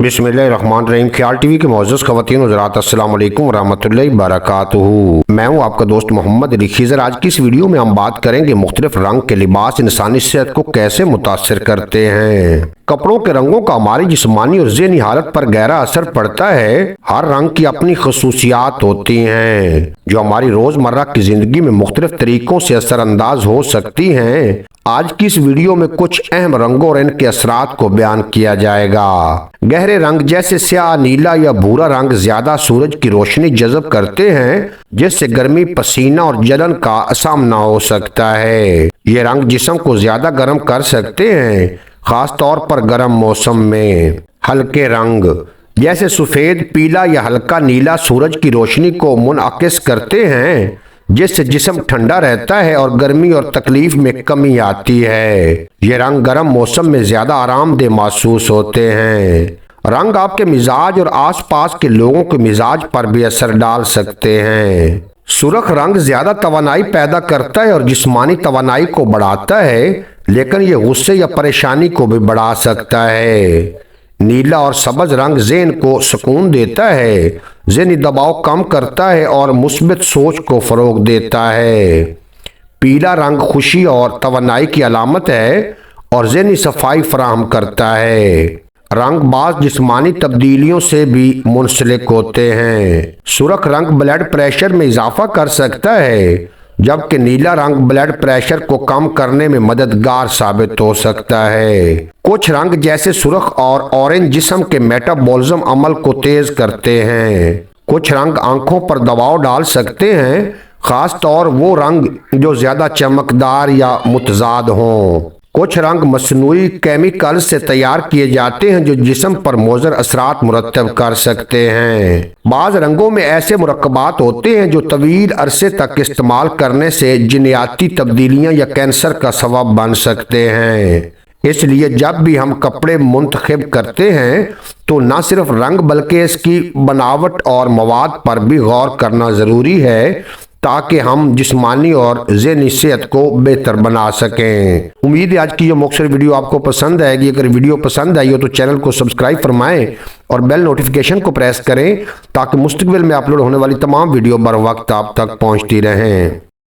बिस्मिल्लाहिर्रहमानिर्रहीम। ख्याल टीवी के मोअज़्ज़ज़ ख़वातीन हज़रात, अस्सलाम वालेकुम वरहमतुल्लाहि वबरकातुहू। मैं हूँ आपका दोस्त मोहम्मद अली खिज़र। आज की इस वीडियो में हम बात करेंगे मुख्तलिफ रंग के लिबास इंसानी सेहत को कैसे मुतासिर करते हैं। कपड़ों के रंगों का हमारी जिस्मानी और ज़हनी हालत पर गहरा असर पड़ता है। हर रंग की अपनी खसूसियात होती हैं जो हमारी रोज़मर्रा की ज़िंदगी में मुख्तलिफ तरीकों से असरअंदाज हो सकती हैं। आज की इस वीडियो में कुछ अहम रंगों और इनके असरात को बयान किया जाएगा। गहरे रंग जैसे स्याह, नीला या भूरा रंग ज्यादा सूरज की रोशनी जज़ब करते हैं, जिससे गर्मी, पसीना और जलन का सामना हो सकता है। ये रंग जिस्म को ज्यादा गर्म कर सकते हैं, खास तौर पर गर्म मौसम में। हल्के रंग जैसे सफेद, पीला या हल्का नीला सूरज की रोशनी को मुनअक्स करते हैं, जिससे जिस्म ठंडा रहता है और गर्मी और तकलीफ में कमी आती है। ये रंग गर्म मौसम में ज्यादा आरामदेह महसूस होते हैं। रंग आपके मिजाज और आसपास के लोगों के मिजाज पर भी असर डाल सकते हैं। सुर्ख रंग ज्यादा तवानाई पैदा करता है और जिस्मानी तवानाई को बढ़ाता है, लेकिन ये गुस्से या परेशानी को भी बढ़ा सकता है। नीला और सब्ज रंग ज़हन को सुकून देता है, ज़हनी दबाव कम करता है और मुस्बित सोच को फ़रोग देता है। पीला रंग खुशी और तवानाई की अलामत है और ज़हनी सफाई फराहम करता है। रंग बाज़ जिस्मानी तब्दीलियों से भी मुंसलिक होते हैं। सुर्ख रंग ब्लड प्रेशर में इजाफा कर सकता है, जबकि नीला रंग ब्लड प्रेशर को कम करने में मददगार साबित हो सकता है। कुछ रंग जैसे सुर्ख और ऑरेंज जिस्म के मेटाबॉलिज्म अमल को तेज करते हैं। कुछ रंग आंखों पर दबाव डाल सकते हैं, खास तौर वो रंग जो ज्यादा चमकदार या मुतजाद हों। कुछ रंग मसनूई केमिकल से तैयार किए जाते हैं जो जिस्म पर मुज़र असरात मुरतब कर सकते हैं। बाज़ रंगों में ऐसे मुरक्कबात होते हैं जो तवील अरसे तक इस्तेमाल करने से जिन्याती तब्दीलियां या कैंसर का सबब बन सकते हैं। इसलिए जब भी हम कपड़े मुंतखब करते हैं तो न सिर्फ रंग बल्कि इसकी बनावट और मवाद पर भी गौर करना ज़रूरी है, ताकि हम जिस्मानी और ज़हनी सेहत को बेहतर बना सकें। उम्मीद है आज की ये मुख्तसर वीडियो आपको पसंद आएगी। अगर वीडियो पसंद आई हो तो चैनल को सब्सक्राइब फरमाएं और बेल नोटिफिकेशन को प्रेस करें, ताकि मुस्तकबिल में अपलोड होने वाली तमाम वीडियो बर वक्त आप तक पहुंचती रहें।